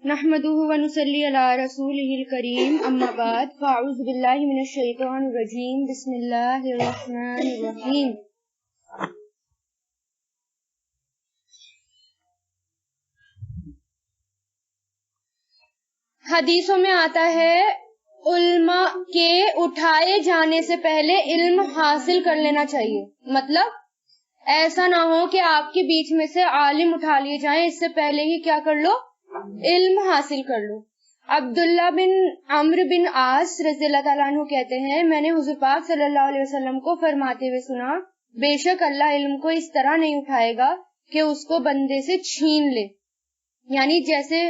نحمده ونصلي على رسوله الكريم اما بعد فاعوذ بالله من الشیطان الرجیم بسم اللہ الرحمن الرحیم. حدیثوں میں آتا ہے علماء کے اٹھائے جانے سے پہلے علم حاصل کر لینا چاہیے. مطلب ایسا نہ ہو کہ آپ کے بیچ میں سے عالم اٹھا لیے جائیں، اس سے پہلے ہی کیا کر لو، علم حاصل کر لو. عبداللہ بن عمرو بن عاص رضی اللہ تعالیٰ عنہ کہتے ہیں، میں نے حضور پاک صلی اللہ علیہ وسلم کو فرماتے ہوئے سنا، بے شک اللہ علم کو اس طرح نہیں اٹھائے گا کہ اس کو بندے سے چھین لے. یعنی جیسے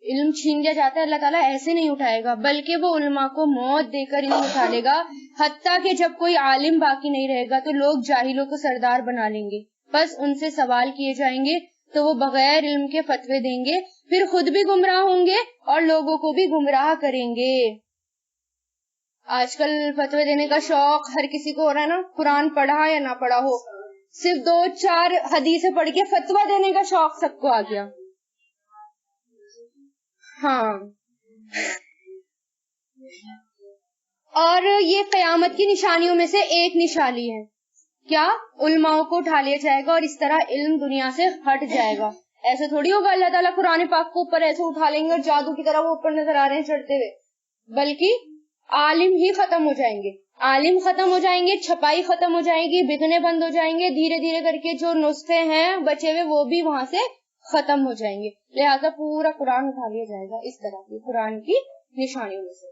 علم چھین لیا جاتا ہے، اللہ تعالیٰ ایسے نہیں اٹھائے گا، بلکہ وہ علماء کو موت دے کر علم اٹھا لے گا. حتیٰ کہ جب کوئی عالم باقی نہیں رہے گا تو لوگ جاہلوں کو سردار بنا لیں گے، بس ان سے سوال کیے جائیں گے تو وہ بغیر علم کے فتوے دیں گے، پھر خود بھی گمراہ ہوں گے اور لوگوں کو بھی گمراہ کریں گے. آج کل فتوے دینے کا شوق ہر کسی کو ہو رہا ہے نا، قرآن پڑھا یا نہ پڑھا ہو، صرف 2-4 حدیثیں پڑھ کے فتویٰ دینے کا شوق سب کو آ گیا. ہاں، اور یہ قیامت کی نشانیوں میں سے ایک نشانی ہے، کیا علماء کو اٹھا لیا جائے گا اور اس طرح علم دنیا سے ہٹ جائے گا. ایسے تھوڑی ہوگا اللہ تعالیٰ قرآن پاک کو اوپر ایسے اٹھا لیں گے اور جادو کی طرح وہ اوپر نظر آ رہے ہیں چڑھتے ہوئے، بلکہ عالم ہی ختم ہو جائیں گے. عالم ختم ہو جائیں گے، چھپائی ختم ہو جائے گی، بکنے بند ہو جائیں گے، دھیرے دھیرے کر کے جو نسخے ہیں بچے ہوئے وہ بھی وہاں سے ختم ہو جائیں گے. لہٰذا پورا قرآن اٹھا لیا جائے گا اس طرح کی قرآن کی نشانیوں میں سے.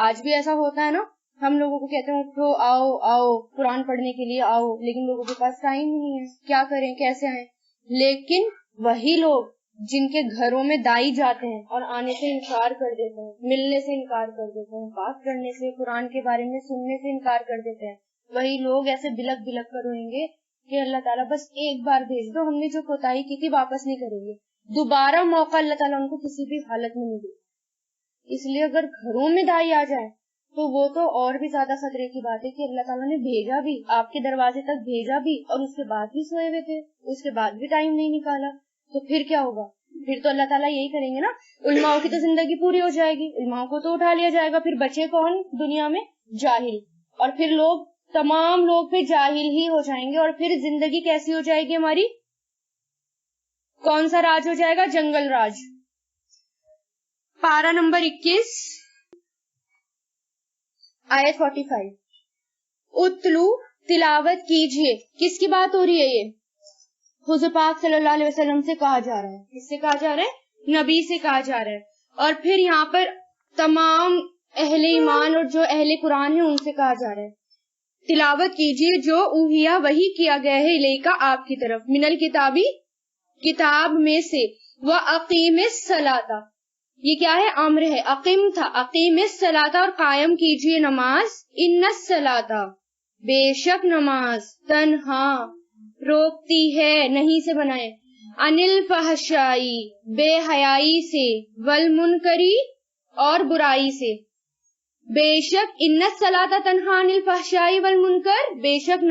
آج بھی ایسا ہوتا ہے نا، ہم لوگوں کو کہتے ہیں اٹھو آؤ آؤ قرآن پڑھنے کے لیے آؤ، لیکن لوگوں کے پاس ٹائم ہی نہیں ہے، کیا کریں کیسے آئیں. لیکن وہی لوگ جن کے گھروں میں دائی جاتے ہیں اور آنے سے انکار کر دیتے ہیں، ملنے سے انکار کر دیتے ہیں، بات کرنے سے، قرآن کے بارے میں سننے سے انکار کر دیتے ہیں، وہی لوگ ایسے بلک بلک کر روئیں گے کہ اللہ تعالیٰ بس ایک بار بھیج دو، ہم نے جو کوتاہی کی تھی واپس نہیں کریں گے. دوبارہ موقع اللہ تعالیٰ ان کو کسی بھی حالت میں نہیں دے. اس لیے اگر گھروں میں دائی آ جائے تو وہ تو اور بھی زیادہ خطرے کی بات ہے کہ اللہ تعالیٰ نے بھیجا بھی، آپ کے دروازے تک بھیجا بھی، اور اس کے بعد بھی سوئے ہوئے تھے، اس کے بعد بھی ٹائم نہیں نکالا، تو پھر کیا ہوگا؟ پھر تو اللہ تعالیٰ یہی کریں گے نا، علماء کی تو زندگی پوری ہو جائے گی، علماء کو تو اٹھا لیا جائے گا، پھر بچے کون دنیا میں؟ جاہل. اور پھر لوگ، تمام لوگ پھر جاہل ہی ہو جائیں گے، اور پھر زندگی کیسی ہو جائے گی ہماری؟ کون سا راج ہو جائے گا؟ جنگل راج. پارہ نمبر 21 آیت 45. اتلو، تلاوت کیجئے. کس کی بات ہو رہی ہے؟ یہ حضور پاک صلی اللہ علیہ وسلم سے کہا جا رہا ہے. کس سے کہا جا رہا ہے؟ نبی سے کہا جا رہا ہے. اور پھر یہاں پر تمام اہل ایمان اور جو اہل قرآن ہیں ان سے کہا جا رہا ہے تلاوت کیجئے جو اوحیا وحی کیا گیا ہے الیکا آپ کی طرف، من الکتابی کتاب میں سے، وَأَقِیمِ الصَّلَاةَ یہ کیا ہے؟ امر ہے. اقیم تھا، اقیم الصلاۃ اور قائم کیجئے نماز. ان الصلاۃ بے شک نماز، تنہا روکتی ہے، نہیں سے بنائے، عن الفحشائی بے حیائی سے، والمنکری اور برائی سے. بے شک ان الصلاۃ تنہا عن الفحشائی والمنکر، بے شک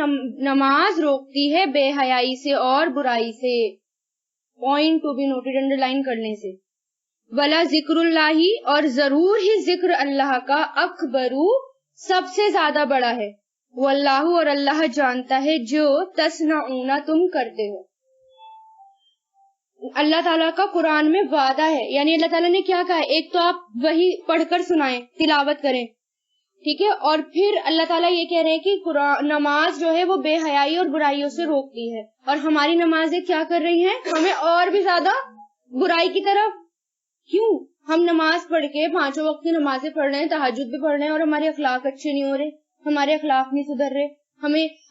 نماز روکتی ہے بے حیائی سے اور برائی سے. Point to be noted, underline کرنے سے. ولا ذکر اللہ اور ضرور ہی ذکر اللہ کا، اکبرو سب سے زیادہ بڑا ہے، واللہ اور اللہ جانتا ہے جو تصنعون تم کرتے ہو. اللہ تعالیٰ کا قرآن میں وعدہ ہے، یعنی اللہ تعالیٰ نے کیا کہا ہے؟ ایک تو آپ وہی پڑھ کر سنائیں، تلاوت کریں، ٹھیک ہے، اور پھر اللہ تعالیٰ یہ کہہ رہے ہیں کہ نماز جو ہے وہ بے حیائی اور برائیوں سے روکتی ہے. اور ہماری نمازیں کیا کر رہی ہیں؟ ہمیں اور بھی زیادہ برائی کی طرف. کیوں؟ ہم نماز پڑھ کے 5 وقت کی نمازیں پڑھ رہے ہیں، تہجد بھی پڑھ رہے ہیں، اور ہمارے اخلاق اچھے نہیں ہو رہے، ہمارے اخلاق نہیں سدھر رہے،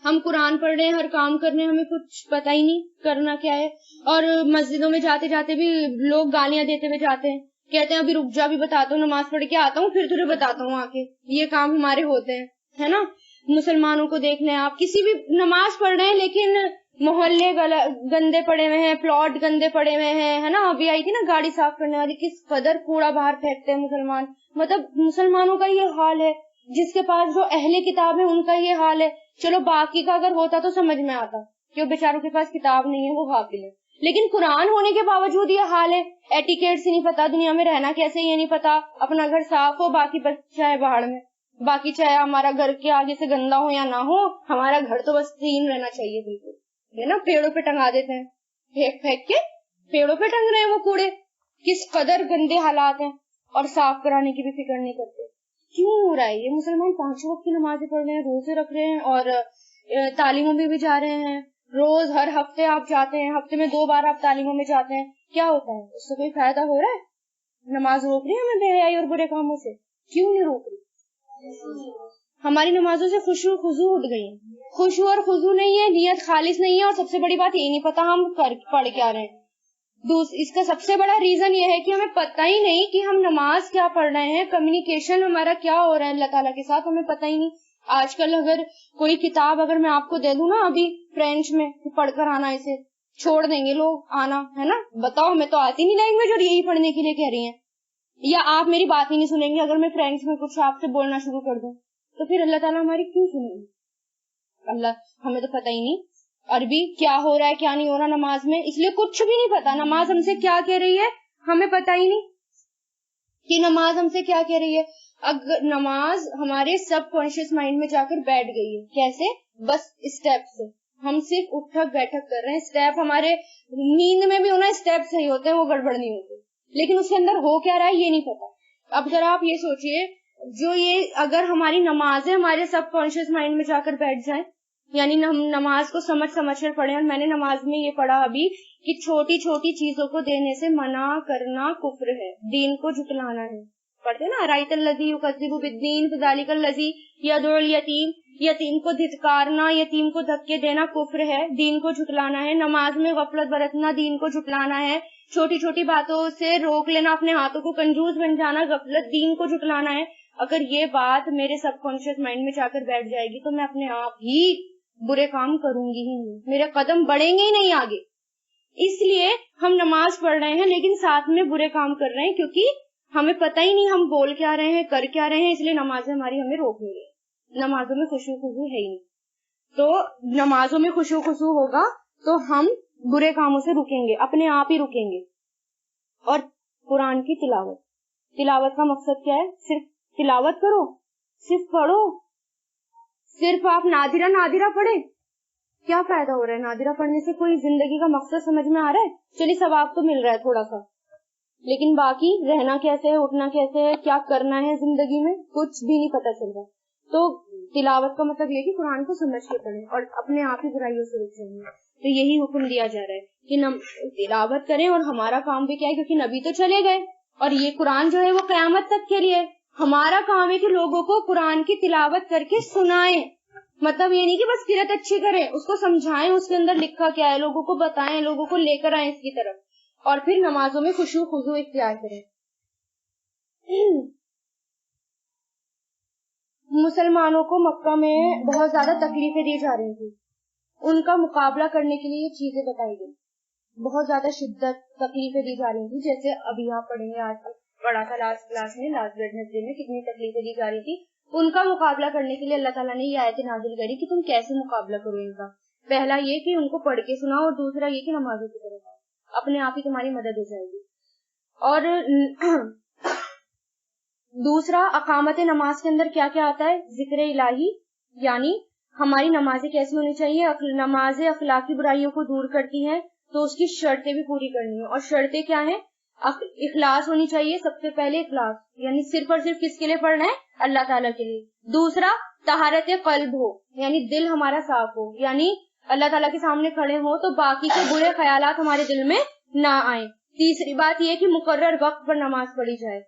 ہم قرآن پڑھ رہے ہیں، ہر کام کر رہے ہیں، ہمیں کچھ پتہ ہی نہیں کرنا کیا ہے. اور مسجدوں میں جاتے جاتے بھی لوگ گالیاں دیتے ہوئے جاتے ہیں، کہتے ہیں ابھی رک جا، ابھی بتاتا ہوں، نماز پڑھ کے آتا ہوں پھر تجھے بتاتا ہوں آ کے. یہ کام ہمارے ہوتے ہیں، ہے نا. مسلمانوں کو دیکھ لیں آپ، کسی بھی نماز پڑھ رہے ہیں لیکن محلے گندے پڑے ہوئے ہیں، پلاٹ گندے پڑے ہوئے ہیں، ہے نا. ابھی آئی تھی نا گاڑی صاف کرنے والی، کس قدر کوڑا باہر پھینکتے ہیں مسلمان. مطلب مسلمانوں کا یہ حال ہے، جس کے پاس جو اہل کتاب ہے ان کا یہ حال ہے. چلو باقی کا اگر ہوتا تو سمجھ میں آتا کہ وہ بیچاروں کے پاس کتاب نہیں ہے، وہ غافل ہے. لیکن قرآن ہونے کے باوجود یہ حال ہے. ایٹیکیٹ سے نہیں پتا دنیا میں رہنا کیسے, یہ نہیں پتا اپنا گھر صاف ہو باقی چاہے باہر میں, باقی چاہے ہمارا گھر کے آگے سے گندا ہو یا نہ ہو, ہمارا گھر تو بس کلین رہنا چاہیے بالکل, ہے نا. پیڑوں پہ ٹنگا دیتے ہیں, پھینک پھینک کے پیڑوں پہ ٹنگ رہے ہیں وہ کوڑے. کس قدر گندے حالات ہیں, اور صاف کرانے کی بھی فکر نہیں کرتے. کیوں ہو رہا ہے یہ؟ مسلمان 5 وقت کی نمازیں پڑھ رہے ہیں, روزے رکھ رہے ہیں, اور تعلیموں میں بھی جا رہے ہیں. روز ہر ہفتے آپ جاتے ہیں, ہفتے میں 2 بار آپ تعلیموں میں جاتے ہیں. کیا ہوتا ہے اس سے؟ کوئی فائدہ ہو رہا ہے؟ نماز روک رہی ہے ہمیں بے حیائی اور برے کاموں سے؟ کیوں نہیں روک رہی؟ ہماری نمازوں سے خشوع خضوع اٹھ گئی ہے. خشوع اور خضوع نہیں ہے, نیت خالص نہیں ہے, اور سب سے بڑی بات یہ نہیں پتا ہم پڑھ کیا رہے ہیں. اس کا سب سے بڑا ریزن یہ ہے کہ ہمیں پتہ ہی نہیں کہ ہم نماز کیا پڑھ رہے ہیں, کمیونیکیشن ہمارا کیا ہو رہا ہے اللہ تعالیٰ کے ساتھ, ہمیں پتہ ہی نہیں. آج کل اگر کوئی کتاب اگر میں آپ کو دے دوں نا ابھی فرینچ میں, پڑھ کر آنا, اسے چھوڑ دیں گے لوگ آنا, ہے نا. بتاؤ, ہمیں تو آتی نہیں لینگویج اور یہی پڑھنے کے لیے کہہ رہی ہیں. یا آپ میری بات ہی نہیں سنیں گے اگر میں فرینچ میں کچھ آپ سے بولنا شروع کر دوں, تو پھر اللہ تعالیٰ ہماری کیوں سنیں گے؟ ہمیں تو پتہ ہی نہیں عربی کیا ہو رہا ہے کیا نہیں ہو رہا نماز میں, اس لیے کچھ بھی نہیں پتا نماز ہم سے کیا کہہ رہی ہے. ہمیں پتہ ہی نہیں کہ نماز ہم سے کیا کہہ رہی ہے. اگر نماز ہمارے سب کانشیس مائنڈ میں جا کر بیٹھ گئی ہے. کیسے؟ بس اسٹیپ سے. ہم صرف اٹھک بیٹھک کر رہے ہیں. اسٹیپ ہمارے نیند میں بھی ہونا, اسٹیپ صحیح ہوتے ہیں, وہ گڑبڑ نہیں ہوتے, لیکن اس کے اندر ہو کیا رہا ہے یہ نہیں پتا. اب ذرا آپ یہ سوچئے, جو یہ اگر ہماری نمازیں ہمارے سب کانشیس مائنڈ میں جا کر بیٹھ جائیں, یعنی ہم نماز کو سمجھ کر پڑھیں. اور میں نے نماز میں یہ پڑھا ابھی کہ چھوٹی چھوٹی چیزوں کو دینے سے منع کرنا کفر ہے, دین کو جھٹلانا ہے. پڑھتے نا, رایت الذی یکذب بالدین فذلک الذی یدعو الیتیم, یتیم کو دھتکارنا, یتیم کو دھکے دینا کفر ہے, دین کو جھٹلانا ہے. نماز میں غفلت برتنا دین کو جھٹلانا ہے. چھوٹی چھوٹی باتوں سے روک لینا, اپنے ہاتھوں کو کنجوس بن جانا غفلت, دین کو جھٹلانا ہے. اگر یہ بات میرے سب کانشیس مائنڈ میں جا کر بیٹھ جائے گی تو میں اپنے آپ ہی برے کام کروں گی ہی نہیں, میرے قدم بڑھیں گے ہی نہیں آگے. اس لیے ہم نماز پڑھ رہے ہیں لیکن ساتھ میں برے کام کر رہے ہیں, کیونکہ ہمیں پتہ ہی نہیں ہم بول کیا رہے ہیں, کر کیا رہے ہیں, اس لیے نمازیں ہماری ہمیں روک نہیں رہی. نمازوں میں خشوع خضوع ہے ہی نہیں. تو نمازوں میں خشوع خضوع ہوگا تو ہم برے کاموں سے رکیں گے, اپنے آپ ہی رکیں گے. اور قرآن کی تلاوت, تلاوت کا مقصد کیا ہے؟ صرف تلاوت کرو, صرف پڑھو, صرف آپ نادرہ پڑھے. کیا فائدہ ہو رہا ہے نادرہ پڑھنے سے؟ کوئی زندگی کا مقصد سمجھ میں آ رہا ہے؟ چلیے ثواب تو مل رہا ہے تھوڑا سا, لیکن باقی رہنا کیسے ہے, اٹھنا کیسے ہے, کیا کرنا ہے زندگی میں, کچھ بھی نہیں پتا چل رہا. تو تلاوت کا مطلب یہ کہ قرآن کو سمجھ کے پڑھیں اور اپنے آپ ہی برائیوں سے رک جائیں. تو یہی حکم دیا جا رہا ہے کہ تلاوت کریں. اور ہمارا کام بھی کیا ہے, کیونکہ نبی تو چلے گئے اور یہ قرآن جو ہے وہ قیامت تک کے لیے. ہمارا کام ہے کہ لوگوں کو قرآن کی تلاوت کر کے سنائیں. مطلب یہ نہیں کہ بس قرأت اچھی کریں, اس کو سمجھائیں, اس کے اندر لکھا کیا ہے, لوگوں کو بتائیں, لوگوں کو لے کر آئیں اس کی طرف, اور پھر نمازوں میں خشوع خضوع اختیار کریں. مسلمانوں کو مکہ میں بہت زیادہ تکلیفیں دی جا رہی تھی. ان کا مقابلہ کرنے کے لیے یہ چیزیں بتائی گئی. بہت زیادہ شدت تکلیفیں دی جا رہی تھی, جیسے ابھی آپ پڑھیں گے, آج پڑھا تھا لاسٹ کلاس میں, لاسٹ ویڈنسڈے میں, کتنی تکلیفیں دی جا رہی تھی. ان کا مقابلہ کرنے کے لیے اللہ تعالیٰ نے یہ آیت نازل کری کہ تم کیسے مقابلہ کرو ان کا. پہلا یہ کہ ان کو پڑھ کے سناؤ, اور دوسرا یہ کہ نمازوں کی طرف آؤ, اپنے آپ ہی تمہاری مدد ہو جائے گی. اور دوسرا, اقامت نماز کے اندر کیا کیا آتا ہے؟ ذکر الہی, یعنی ہماری نمازیں کیسی ہونی چاہیے. نمازیں اخلاقی برائیوں کو دور کرتی ہیں تو اس کی شرطیں بھی پوری کرنی ہے. اور شرطیں کیا ہیں؟ اخلاص ہونی چاہیے. سب سے پہلے اخلاص, یعنی صرف اور صرف کس کے لیے پڑھنا ہے؟ اللہ تعالیٰ کے لیے. دوسرا, طہارت قلب ہو, یعنی دل ہمارا صاف ہو, یعنی اللہ تعالیٰ کے سامنے کھڑے ہو تو باقی کے برے خیالات ہمارے دل میں نہ آئیں. تیسری بات یہ کہ مقرر وقت پر نماز پڑھی جائے,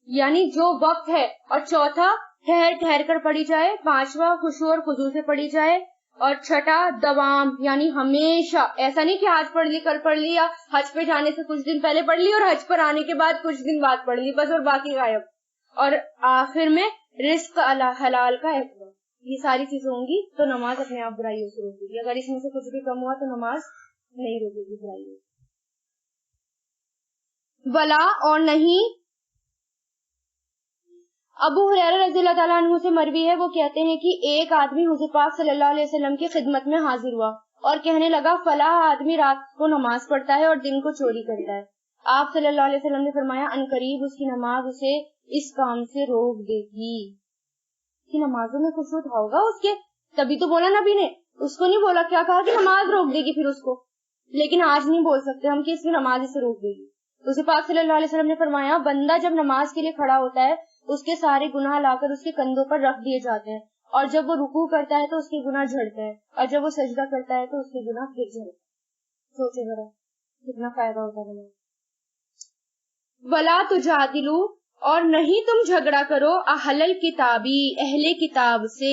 یعنی جو وقت ہے. اور چوتھا, ٹھہر کر پڑھی جائے. پانچواں, خشوع اور خضوع سے پڑھی جائے. اور چھٹا, دوام, یعنی ہمیشہ. ایسا نہیں کہ آج پڑھ لی, کل پڑھ لی, یا حج پہ جانے سے کچھ دن پہلے پڑھ لی اور حج پر آنے کے بعد کچھ دن بعد پڑھ لی بس, اور باقی غائب. اور آخر میں رزق حلال کا اہتمام. یہ ساری چیزیں ہوں گی تو نماز اپنے آپ برائیوں سے روکے گی. اگر اس میں سے کچھ بھی کم ہوا تو نماز نہیں روکے گی برائیوں. ولا, اور نہیں. ابو ہریرہ رضی اللہ تعالیٰ عنہ سے مروی ہے, وہ کہتے ہیں کہ ایک آدمی حضور پاک صلی اللہ علیہ وسلم کی خدمت میں حاضر ہوا اور کہنے لگا فلاح آدمی رات کو نماز پڑھتا ہے اور دن کو چوری کرتا ہے. آپ صلی اللہ علیہ وسلم نے فرمایا عنقریب اس کی نماز اسے اس کام سے روک دے گی. اس کی نمازوں میں خشوع ہوگا اس کے, تبھی تو بولا نبی نے, اس کو نہیں بولا, کیا کہا کہ نماز روک دے گی پھر اس کو. لیکن آج نہیں بول سکتے ہم کہ اس کی نماز اسے روک دے گی. اسے پاک صلی اللہ علیہ وسلم نے فرمایا بندہ جب نماز کے لیے کھڑا ہوتا ہے اس کے سارے گناہ لا کر اس کے کندھوں پر رکھ دیے جاتے ہیں, اور جب وہ رکوع کرتا ہے تو اس کے گناہ جھڑتا ہے, اور جب وہ سجدہ کرتا ہے تو اس کے گناہ پھر جھڑتے ہیں. سوچے ذرا کتنا فائدہ ہوتا ہے. ولا تجادلوا, اور نہیں تم جھگڑا کرو اہل الکتابی, اہل کتاب سے,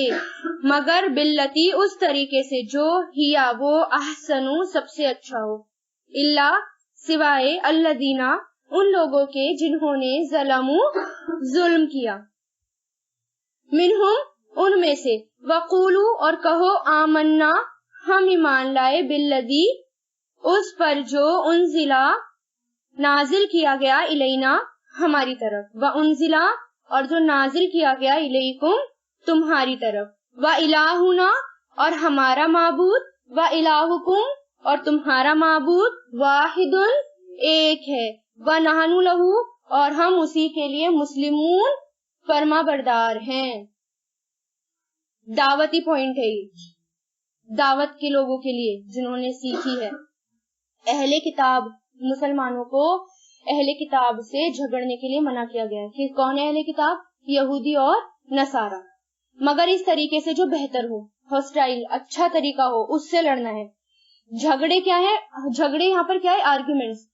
مگر باللتی, اس طریقے سے, جو ہیا وہ, احسنو, سب سے اچھا ہو, الا, سوائے, الذین, ان لوگوں کے جنہوں نے ظلموا, ظلم کیا, منہم, ان میں سے, وقولوا, اور کہو, آمنا, ہم ایمان لائے, بالذی, اس پر جو, انزلا, نازل کیا گیا, الینا, ہماری طرف, وانزلا, اور جو نازل کیا گیا, الیکم, تمہاری طرف, والہنا, اور ہمارا معبود, والہکم, اور تمہارا معبود, واحد, ایک ہے, ونحن لہ, اور ہم اسی کے لیے, مسلمون, فرما بردار ہیں. دعوتی پوائنٹ ہے یہ, دعوت کے لوگوں کے لیے جنہوں نے سیکھی ہے. اہل کتاب مسلمانوں کو اہل کتاب سے جھگڑنے کے لیے منع کیا گیا ہے. کہ کون ہے اہل کتاب؟ یہودی اور نصارہ, مگر اس طریقے سے جو بہتر ہو, ہاسٹائل, اچھا طریقہ ہو, اس سے لڑنا ہے. جھگڑے کیا ہے؟ جھگڑے یہاں پر کیا ہے؟ آرگیومنٹس.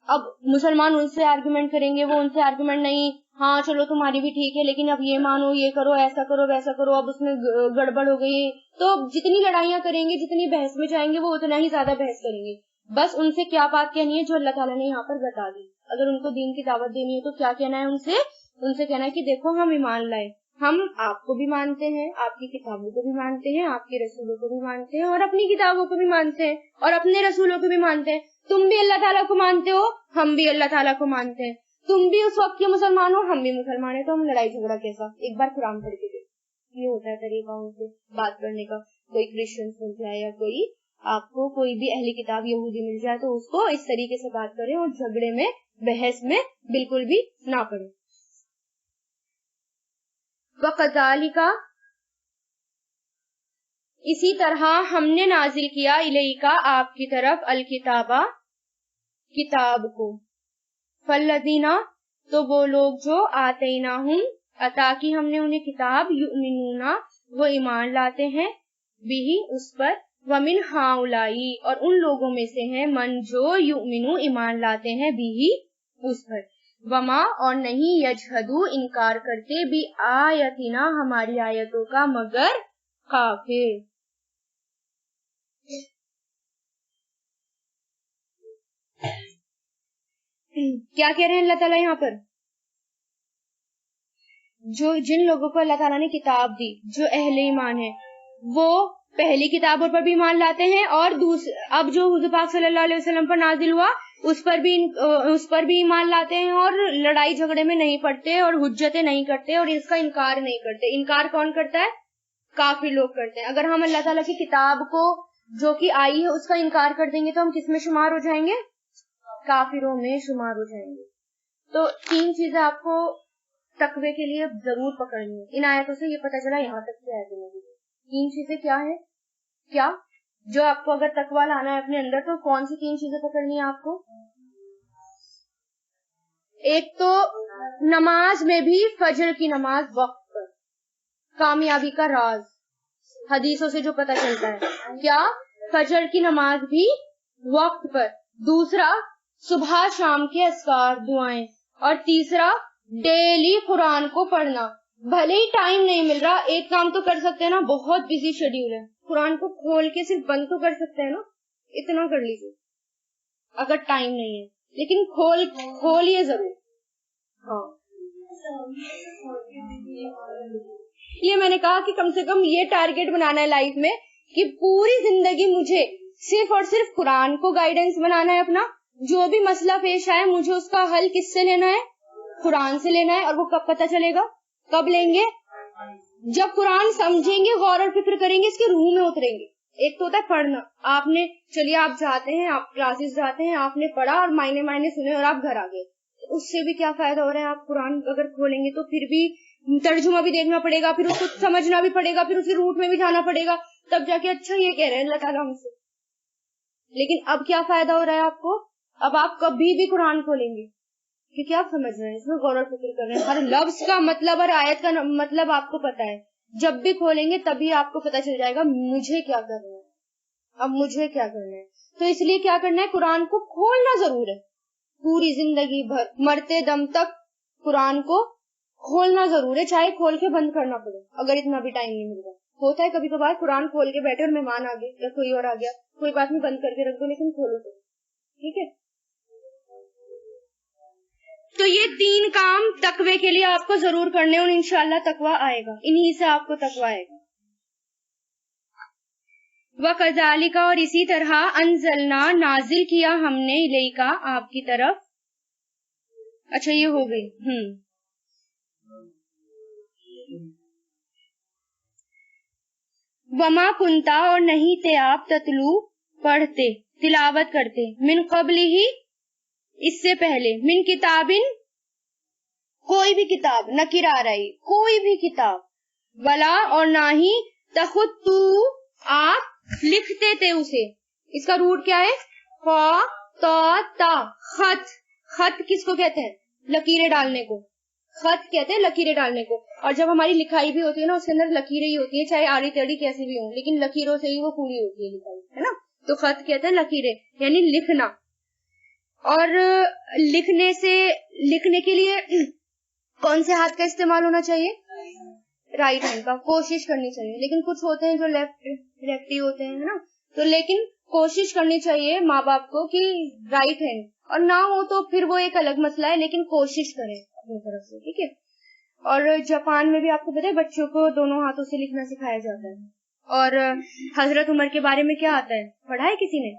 اب مسلمان ان سے آرگیومنٹ کریں گے, وہ ان سے آرگیومنٹ نہیں, ہاں چلو تمہاری بھی ٹھیک ہے لیکن اب یہ مانو, یہ کرو, ایسا کرو, ویسا کرو, اب اس میں گڑبڑ ہو گئی. تو جتنی لڑائیاں کریں گے, جتنی بحث میں جائیں گے, وہ اتنا ہی زیادہ بحث کریں گے. بس ان سے کیا بات کہنی ہے جو اللہ تعالیٰ نے یہاں پر بتا دی. اگر ان کو دین کی دعوت دینی ہے تو کیا کہنا ہے ان سے کہنا ہے کہ دیکھو ہم ایمان لائے, ہم آپ کو بھی مانتے ہیں, آپ کی کتابوں کو بھی مانتے ہیں, آپ کے رسولوں کو بھی مانتے ہیں, اور اپنی کتابوں کو بھی مانتے ہیں, اور اپنے رسولوں کو بھی مانتے ہیں. تم بھی اللہ تعالیٰ کو مانتے ہو, ہم بھی اللہ تعالیٰ کو مانتے ہیں. تم بھی اس وقت کے مسلمان ہو, ہم بھی مسلمان ہیں, تو ہم لڑائی جھگڑا کیسا؟ ایک بار قرآن پڑھ کے دیکھو. یہ ہوتا ہے طریقہ ان سے بات کرنے کا. کوئی کرسچن مل جائے یا کوئی آپ کو کوئی بھی اہلی کتاب یہودی مل جائے تو اس کو اس طریقے سے بات کریں, اور جھگڑے میں, بحث میں بالکل بھی نہ پڑے. وَقَذَالِکَ, اسی طرح ہم نے نازل کیا, الیکا, آپ کی طرف, الکتابہ, کتاب کو, فالذین, تو وہ لوگ جو, آتیناہم, عطا کی ہم نے انہیں کتاب, یؤمنون, وہ ایمان لاتے ہیں, بھی, اس پر, ومن ہاؤلائی, اور ان لوگوں میں سے ہیں, من جو, یؤمنو, ایمان لاتے ہیں, بھی, اس پر, وما, اور نہیں, یجحدو, انکار کرتے, بھی آیتنا, ہماری آیتوں کا, مگر کافر. کیا کہہ رہے ہیں اللہ تعالیٰ یہاں پر؟ جن لوگوں کو اللہ تعالیٰ نے کتاب دی, جو اہل ایمان ہے, وہ پہلی کتابوں پر بھی ایمان لاتے ہیں, اور اب جو حضور پاک صلی اللہ علیہ وسلم پر نازل ہوا اس پر بھی ایمان لاتے ہیں, اور لڑائی جھگڑے میں نہیں پڑتے, اور حجتیں نہیں کرتے, اور اس کا انکار نہیں کرتے. انکار کون کرتا ہے؟ کافر لوگ کرتے ہیں. اگر ہم اللہ تعالیٰ کی کتاب کو جو کہ آئی ہے اس کا انکار کر دیں گے تو ہم کس میں شمار ہو جائیں گے؟ کافروں میں شمار ہو جائیں گے. تو 3 چیزیں آپ کو تقوی کے لیے ضرور پکڑنی ہے. ان آیتوں سے یہ پتہ چلا یہاں تک کی آیتیں نہیں. 3 چیزیں کیا ہیں؟ کیا جو آپ کو اگر تقوی لانا ہے اپنے اندر تو کون سی 3 چیزیں پکڑنی ہے آپ کو؟ ایک تو نماز میں بھی فجر کی نماز وقت پر, کامیابی کا راز حدیثوں سے جو پتہ چلتا ہے. کیا؟ فجر کی نماز بھی وقت پر. دوسرا, صبح شام کے اذکار, دعائیں. اور تیسرا, ڈیلی قرآن کو پڑھنا. بھلے ہی ٹائم نہیں مل رہا, ایک کام تو کر سکتے ہیں نا, بہت بزی شیڈیول ہے, قرآن کو کھول کے صرف بند تو کر سکتے ہیں نا, اتنا کر لیجیے اگر ٹائم نہیں ہے, لیکن کھولیے ضرور. ہاں, یہ میں نے کہا کہ کم سے کم یہ ٹارگٹ بنانا ہے لائف میں کہ پوری زندگی مجھے صرف اور صرف قرآن کو گائیڈنس بنانا ہے اپنا. جو بھی مسئلہ پیش آئے مجھے اس کا حل کس سے لینا ہے؟ قرآن سے لینا ہے. اور وہ کب پتہ چلے گا؟ کب لیں گے؟ جب قرآن سمجھیں گے, غور اور فکر کریں گے, اس کے روح میں اتریں گے, ایک تو ہوتا ہے پڑھنا, آپ نے چلیے آپ جاتے ہیں, آپ کلاسز جاتے ہیں, آپ نے پڑھا اور معنی سنے اور آپ گھر آ گئے, اس سے بھی کیا فائدہ ہو رہا ہے؟ آپ قرآن اگر کھولیں گے تو پھر بھی ترجمہ بھی دیکھنا پڑے گا, پھر اس کو سمجھنا بھی پڑے گا, پھر اس کے روٹ میں بھی جانا پڑے گا, تب جا کے اچھا یہ کہہ رہے ہیں اللہ تعالیٰ ہم سے. لیکن اب کیا فائدہ ہو رہا ہے آپ کو؟ اب آپ کبھی بھی قرآن کھولیں گے کیونکہ آپ سمجھ رہے ہیں, اس میں غور و فکر کر رہے ہیں, ہر لفظ کا مطلب اور آیت کا مطلب آپ کو پتا ہے. جب بھی کھولیں گے تبھی آپ کو پتا چل جائے گا مجھے کیا کرنا ہے, اب مجھے کیا کرنا ہے. تو اس لیے کیا کرنا ہے, قرآن کو کھولنا ضرور ہے, پوری زندگی بھر مرتے دم تک قرآن کو کھولنا ضرور ہے, چاہے کھول کے بند کرنا پڑے اگر اتنا بھی ٹائم نہیں مل رہا. ہوتا ہے کبھی کبھار قرآن کھول کے بیٹھے اور مہمان آ گئے یا کوئی اور آ گیا, کوئی بات نہیں بند کر کے رکھ دو لیکن کھولو تو, ٹھیک ہے. تو یہ 3 کام تقوی کے لیے آپ کو ضرور کرنے اور انشاءاللہ تقوی آئے گا, انہی سے آپ کو تقوی آئے گا. وَكَذَلِكَ اور اسی طرح انزلنا نازل کیا ہم نے الیکا آپ کی طرف. اچھا یہ ہو گئی. وما کنتا اور نہیں تھے آپ تتلو پڑھتے تلاوت کرتے من قبل ہی اس سے پہلے, من کتابن کوئی بھی کتاب, نکیر آ رہی کوئی بھی کتاب, ولا اور نہ ہی تخطو آپ لکھتے تھے اسے. اس کا روٹ کیا ہے؟ فا تا تا, خط. خط کس کو کہتے ہیں؟ لکیریں ڈالنے کو خط کہتے ہیں, لکیریں ڈالنے کو. اور جب ہماری لکھائی بھی ہوتی ہے نا اس کے اندر لکیریں ہی ہوتی ہے, چاہے آڑی ٹیڑھی کیسی بھی ہوں, لیکن لکیروں سے ہی وہ پوری ہوتی ہے لکھائی, ہے نا. تو خط کہتے ہیں لکیریں یعنی لکھنا. اور لکھنے کے لیے کون سے ہاتھ کا استعمال ہونا چاہیے؟ رائٹ ہینڈ کا. کوشش کرنی چاہیے, لیکن کچھ ہوتے ہیں جو لیفٹی ہوتے ہیں نا, تو لیکن کوشش کرنی چاہیے ماں باپ کو کہ رائٹ ہینڈ, اور نہ ہو تو پھر وہ ایک الگ مسئلہ ہے, لیکن کوشش کریں اپنی طرف سے, ٹھیک ہے. اور جاپان میں بھی آپ کو پتا ہے بچوں کو دونوں ہاتھوں سے لکھنا سکھایا جاتا ہے. اور حضرت عمر کے بارے میں کیا آتا ہے, پڑھا ہے کسی نے؟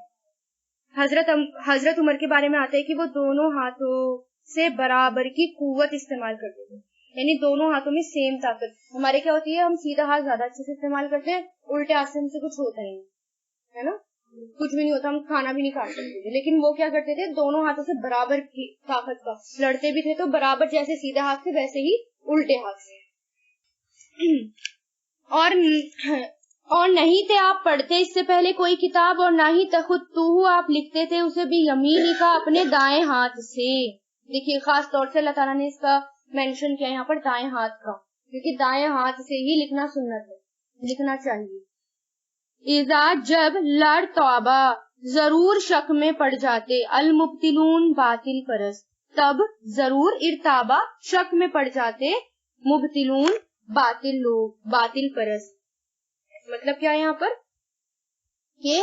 حضرت عمر کے بارے میں آتا ہے کہ وہ دونوں ہاتھوں سے برابر کی قوت استعمال کرتے تھے, یعنی دونوں ہاتھوں میں سیم طاقت. ہمارے کیا ہوتی ہے, ہم سیدھا ہاتھ زیادہ اچھے سے استعمال کرتے ہیں, الٹے ہاتھ سے ہم سے کچھ ہوتا ہی ہے نا, کچھ بھی نہیں ہوتا, ہم کھانا بھی نہیں کھا سکتے تھے. لیکن وہ کیا کرتے تھے, دونوں ہاتھوں سے برابر کی طاقت کا لڑتے بھی تھے, تو برابر جیسے سیدھے ہاتھ سے ویسے ہی الٹے ہاتھ سے. اور نہیں تھے آپ پڑھتے اس سے پہلے کوئی کتاب, اور نہ ہی تخطوہ آپ لکھتے تھے اسے بھی یمینی کا اپنے دائیں ہاتھ سے. دیکھیے خاص طور سے اللہ تعالیٰ نے اس کا مینشن کیا یہاں پر دائیں ہاتھ کا, کیونکہ دائیں ہاتھ سے ہی لکھنا سنت ہے, لکھنا چاہیے. اذا جب لڑ توبہ ضرور شک میں پڑ جاتے, المبتلون باطل پرست, تب ضرور ارتابہ شک میں پڑ جاتے, مبتلون باطل لوگ, باطل پرست. مطلب کیا ہے یہاں پر کہ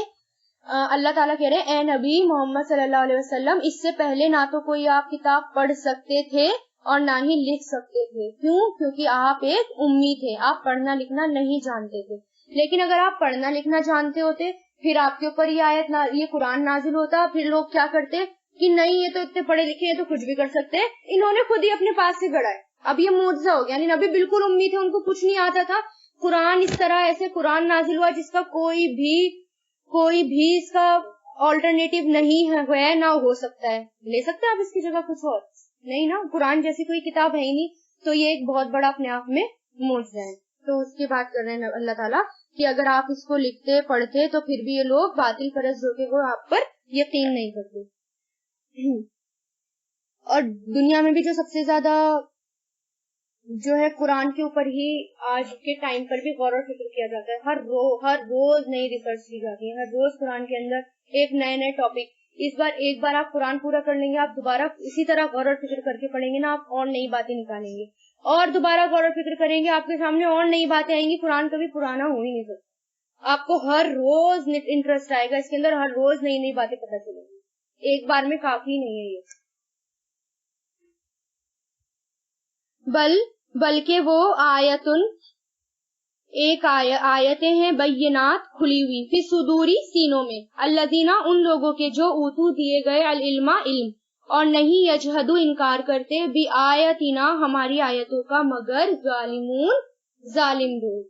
اللہ تعالیٰ کہہ رہے اے نبی محمد صلی اللہ علیہ وسلم, اس سے پہلے نہ تو کوئی آپ کتاب پڑھ سکتے تھے اور نہ ہی لکھ سکتے تھے. کیوں؟ کیونکہ آپ ایک امی تھے, آپ پڑھنا لکھنا نہیں جانتے تھے. لیکن اگر آپ پڑھنا لکھنا جانتے ہوتے پھر آپ کے اوپر یہ قرآن نازل ہوتا, پھر لوگ کیا کرتے کہ نہیں یہ تو اتنے پڑھے لکھے ہیں تو کچھ بھی کر سکتے, انہوں نے خود ہی اپنے پاس سے گڑا ہے. اب یہ معجزہ ہو گیا, یعنی نبی بالکل امی تھے, ان کو کچھ نہیں آتا تھا. قرآن اس طرح ایسے قرآن نازل ہوا جس کا کوئی بھی اس کا آلٹرنیٹیو نہیں ہے, نہ ہو سکتا ہے. لے سکتے آپ اس کی جگہ کچھ اور نہیں نا, قرآن جیسی کوئی کتاب ہے ہی نہیں, تو یہ ایک بہت بڑا اپنے آپ میں معجزہ ہے. تو اس کی بات کر رہے ہیں اللہ تعالیٰ کہ اگر آپ اس کو لکھتے پڑھتے تو پھر بھی یہ لوگ باطل پرست جو کہ وہ آپ پر یقین نہیں کرتے. اور دنیا میں بھی جو سب سے زیادہ جو ہے قرآن کے اوپر ہی آج کے ٹائم پر بھی غور و فکر کیا جاتا ہے. ہر روز نئی ریسرچ کی جاتی ہے, ہر روز قرآن کے اندر ایک نئے ٹاپک. اس بار ایک بار آپ قرآن پورا کر لیں گے, آپ دوبارہ اسی طرح غور و فکر کر کے پڑھیں گے نا, آپ اور نئی باتیں نکالیں گے, اور دوبارہ غور و فکر کریں گے, آپ کے سامنے اور نئی باتیں آئیں گی. قرآن کبھی پرانا ہو ہی نہیں سکتا. آپ کو ہر روز انٹرسٹ آئے گا اس کے اندر, ہر روز نئی نئی باتیں پتہ چلیں گی, ایک بار میں کافی نہیں ہے یہ. بلکہ وہ آیتیں ہیں بینات کھلی ہوئی, فی صدوری سینوں میں, الذین ان لوگوں کے جو اوتو دیے گئے العلم علم, اور نہیں یجحدو انکار کرتے بھی آیتنا ہماری آیتوں کا, مگر ظالمون ظالم لوگ.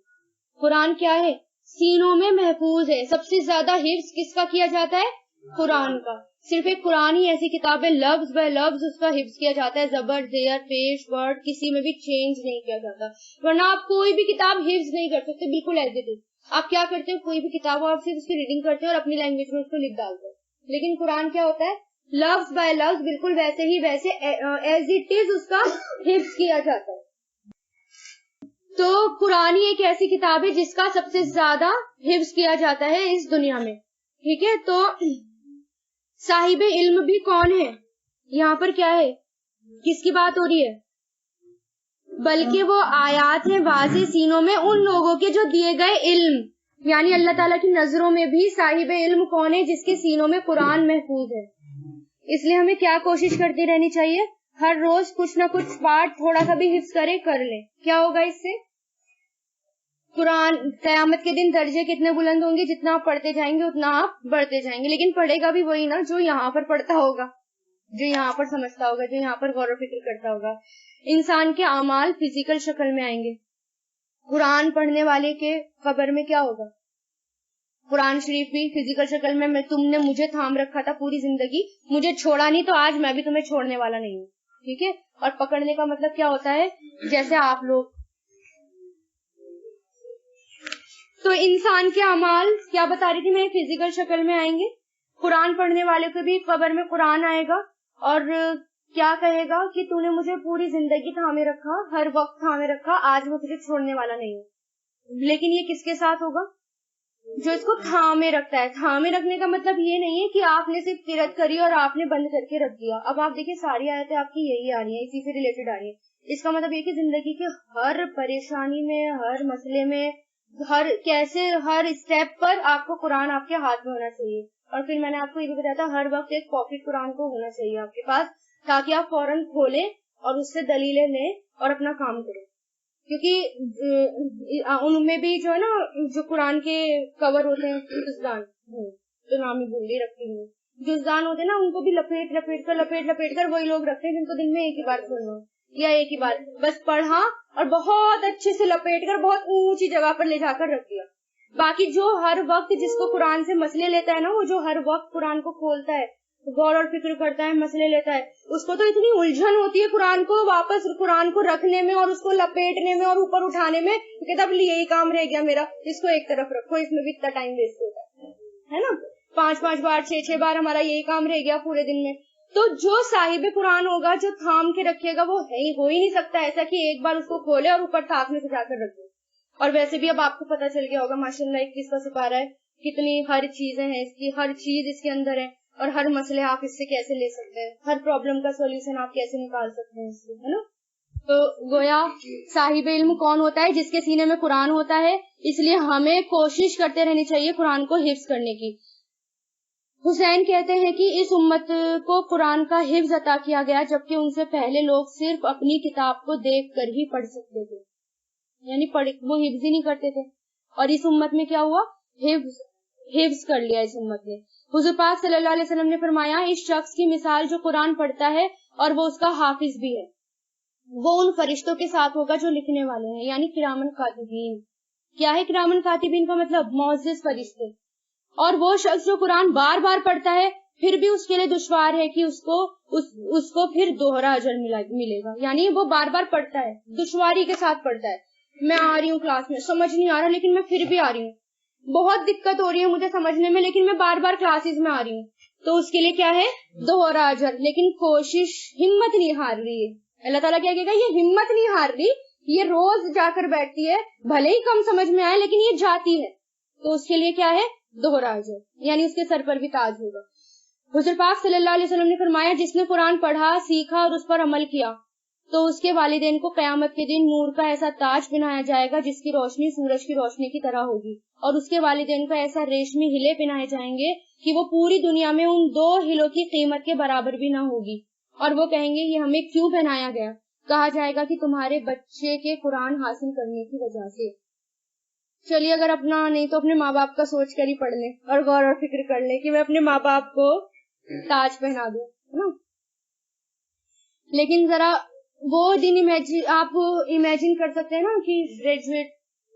قرآن کیا ہے؟ سینوں میں محفوظ ہے. سب سے زیادہ حفظ کس کا کیا جاتا ہے؟ قرآن کا. صرف ایک قرآن ہی ایسی کتاب ہے لفظ بے لفظ اس کا حفظ کیا جاتا ہے, زبر زیر پیش ورڈ کسی میں بھی چینج نہیں کیا جاتا. ورنہ آپ کوئی بھی کتاب حفظ نہیں کر سکتے بالکل ایز اٹ از. آپ کیا کرتے ہو, کوئی بھی کتاب آپ صرف اس کی ریڈنگ کرتے ہیں اور اپنی لینگویج میں اس کو لکھ ڈالتے ہیں. لیکن قرآن کیا ہوتا ہے, لفظ بائی لفظ بالکل ویسے ہی ویسے ایز اٹ از اس کا حفظ کیا جاتا ہے. تو قرآن ہی ایک ایسی کتاب ہے جس کا سب سے زیادہ حفظ کیا جاتا ہے اس دنیا میں. ٹھیک ہے, تو صاحب علم بھی کون ہے یہاں پر, کیا ہے, کس کی بات ہو رہی ہے؟ بلکہ وہ آیات ہیں واضح سینوں میں ان لوگوں کے جو دیے گئے علم, یعنی اللہ تعالیٰ کی نظروں میں بھی صاحب علم کون ہے؟ جس کے سینوں میں قرآن محفوظ ہے. اس لیے ہمیں کیا کوشش کرتی رہنی چاہیے, ہر روز کچھ نہ کچھ پارٹ تھوڑا سا بھی حفظ کر لیں. کیا ہوگا اس سے؟ قرآن قیامت کے دن درجے کتنے بلند ہوں گے, جتنا آپ پڑھتے جائیں گے اتنا آپ بڑھتے جائیں گے. لیکن پڑھے گا بھی وہی نا جو یہاں پر پڑھتا ہوگا, جو یہاں پر سمجھتا ہوگا, جو یہاں پر غور و فکر کرتا ہوگا. انسان کے اعمال فزیکل شکل میں آئیں گے. قرآن پڑھنے والے کے قبر میں کیا ہوگا؟ قرآن شریف بھی فزیکل شکل میں تم نے مجھے تھام رکھا تھا پوری زندگی, مجھے چھوڑا نہیں تو آج میں بھی تمہیں چھوڑنے والا نہیں ہوں. ٹھیک ہے, اور پکڑنے کا مطلب کیا ہوتا ہے, جیسے آپ لوگ. تو انسان کے اعمال کیا بتا رہی تھی میں, فزیکل شکل میں آئیں گے. قرآن پڑھنے والے کو بھی قبر میں قرآن آئے گا اور کیا کہے گا کہ تو نے مجھے پوری زندگی تھامے رکھا, ہر وقت تھامے رکھا, آج وہ تجھے چھوڑنے والا نہیں ہوں. لیکن یہ کس کے ساتھ ہوگا؟ جو اس کو تھامے رکھتا ہے. تھامے رکھنے کا مطلب یہ نہیں ہے کہ آپ نے صرف قرأت کری اور آپ نے بند کر کے رکھ دیا. اب آپ دیکھیں ساری آیتیں آپ کی یہی آ رہی ہیں, اسی سے ریلیٹڈ آ رہی ہیں. اس کا مطلب یہ کہ زندگی کے ہر پریشانی میں, ہر مسئلے میں, ہر اسٹیپ پر آپ کو قرآن آپ کے ہاتھ میں ہونا چاہیے. اور پھر میں نے آپ کو یہ بھی بتایا تھا, ہر وقت ایک پاکٹ قرآن کو ہونا چاہیے آپ کے پاس, تاکہ آپ فوراً کھولیں اور اس سے دلیلیں لیں اور اپنا کام کریں. کیونکہ ان میں بھی جو ہے نا, جو قرآن کے کور ہوتے ہیں, جزدان, تو نام ہی بھول رکھتی ہوں, جزدان ہوتے ہیں نا, ان کو بھی لپیٹ کر وہی لوگ رکھتے ہیں جن کو دن میں ایک ہی بار سننا یا ایک ہی بار بس پڑھا اور بہت اچھے سے لپیٹ کر بہت اونچی جگہ پر لے جا کر رکھ دیا. باقی جو ہر وقت جس کو قرآن سے مسئلے لیتا ہے نا, وہ جو ہر وقت قرآن کو کھولتا ہے, غور اور فکر کرتا ہے, مسئلے لیتا ہے, اس کو تو اتنی الجھن ہوتی ہے قرآن کو واپس قرآن کو رکھنے میں اور اس کو لپیٹنے میں اور اوپر اٹھانے میں, کہ تب یہی کام رہ گیا میرا, اس کو ایک طرف رکھو, اس میں بھی اتنا ٹائم ویسٹ ہوتا ہے نا, 5 بار 6 بار ہمارا یہی کام رہ گیا پورے دن میں. تو جو صاحب قرآن ہوگا, جو تھام کے رکھے گا, وہ ہو ہی نہیں سکتا ایسا کہ ایک بار اس کو کھولے اور اوپر تھاک میں سجا کر رکھ دے. اور ویسے بھی اب آپ کو پتا چل گیا ہوگا ماشاءاللہ 21 کا سپارہ ہے, کتنی ہر چیزیں ہیں اس کی, ہر چیز اس کے اندر ہے, اور ہر مسئلے آپ اس سے کیسے لے سکتے ہیں, ہر پرابلم کا سولوشن آپ کیسے نکال سکتے ہیں اس سے, ہے نا. تو گویا صاحب علم کون ہوتا ہے؟ جس کے سینے میں قرآن ہوتا ہے. اس لیے ہمیں کوشش کرتے رہنی چاہیے قرآن کو حفظ کرنے کی. حسین کہتے ہیں کہ اس امت کو قرآن کا حفظ عطا کیا گیا, جبکہ ان سے پہلے لوگ صرف اپنی کتاب کو دیکھ کر ہی پڑھ سکتے تھے, یعنی وہ حفظ ہی نہیں کرتے تھے. اور اس امت میں کیا ہوا؟ حفظ کر لیا اس امت نے. حضور پاک صلی اللہ علیہ وسلم نے فرمایا, اس شخص کی مثال جو قرآن پڑھتا ہے اور وہ اس کا حافظ بھی ہے, وہ ان فرشتوں کے ساتھ ہوگا جو لکھنے والے ہیں, یعنی کرامن کاتبین. کیا ہے کرامن کاتبین کا مطلب؟ معزز فرشتے. اور وہ شخص جو قرآن بار بار پڑھتا ہے پھر بھی اس کے لیے دشوار ہے کہ اس کو پھر دوہرا اجر ملے گا. یعنی وہ بار بار پڑھتا ہے, دشواری کے ساتھ پڑھتا ہے. میں آ رہی ہوں کلاس میں, سمجھ نہیں آ رہا لیکن میں پھر بھی آ رہی ہوں, بہت دقت ہو رہی ہے مجھے سمجھنے میں, لیکن میں بار بار کلاسز میں آ رہی ہوں, تو اس کے لیے کیا ہے؟ دوہرا اجر. لیکن کوشش, ہمت نہیں ہار رہی ہے. اللہ تعالیٰ کیا کہے گا؟ یہ ہمت نہیں ہار رہی, یہ روز جا کر بیٹھتی ہے, بھلے ہی کم سمجھ میں آئے لیکن یہ جاتی ہے, تو اس کے لیے کیا ہے؟ دوہرا اجر, یعنی اس کے سر پر بھی تاج ہوگا. حضور پاک صلی اللہ علیہ وسلم نے فرمایا, جس نے قرآن پڑھا, سیکھا اور اس پر عمل کیا, تو اس کے والدین کو قیامت کے دن نور کا ایسا تاج پہنایا جائے گا جس کی روشنی سورج کی روشنی کی طرح ہوگی, اور اس کے والدین کو ایسا ریشمی ہلے پہنائے جائیں گے کہ وہ پوری دنیا میں ان 2 ہلوں کی قیمت کے برابر بھی نہ ہوگی. اور وہ کہیں گے یہ ہمیں کیوں پہنایا گیا؟ کہا جائے گا کہ تمہارے بچے کے قرآن حاصل کرنے کی وجہ سے. چلیے اگر اپنا نہیں تو اپنے ماں باپ کا سوچ کر ہی پڑھ لیں اور غور اور فکر کر لیں کہ میں اپنے ماں باپ کو تاج پہنا دوں, ہے نا. لیکن ذرا وہ دن آپ امیجن کر سکتے ہیں نا کہ گریجویٹ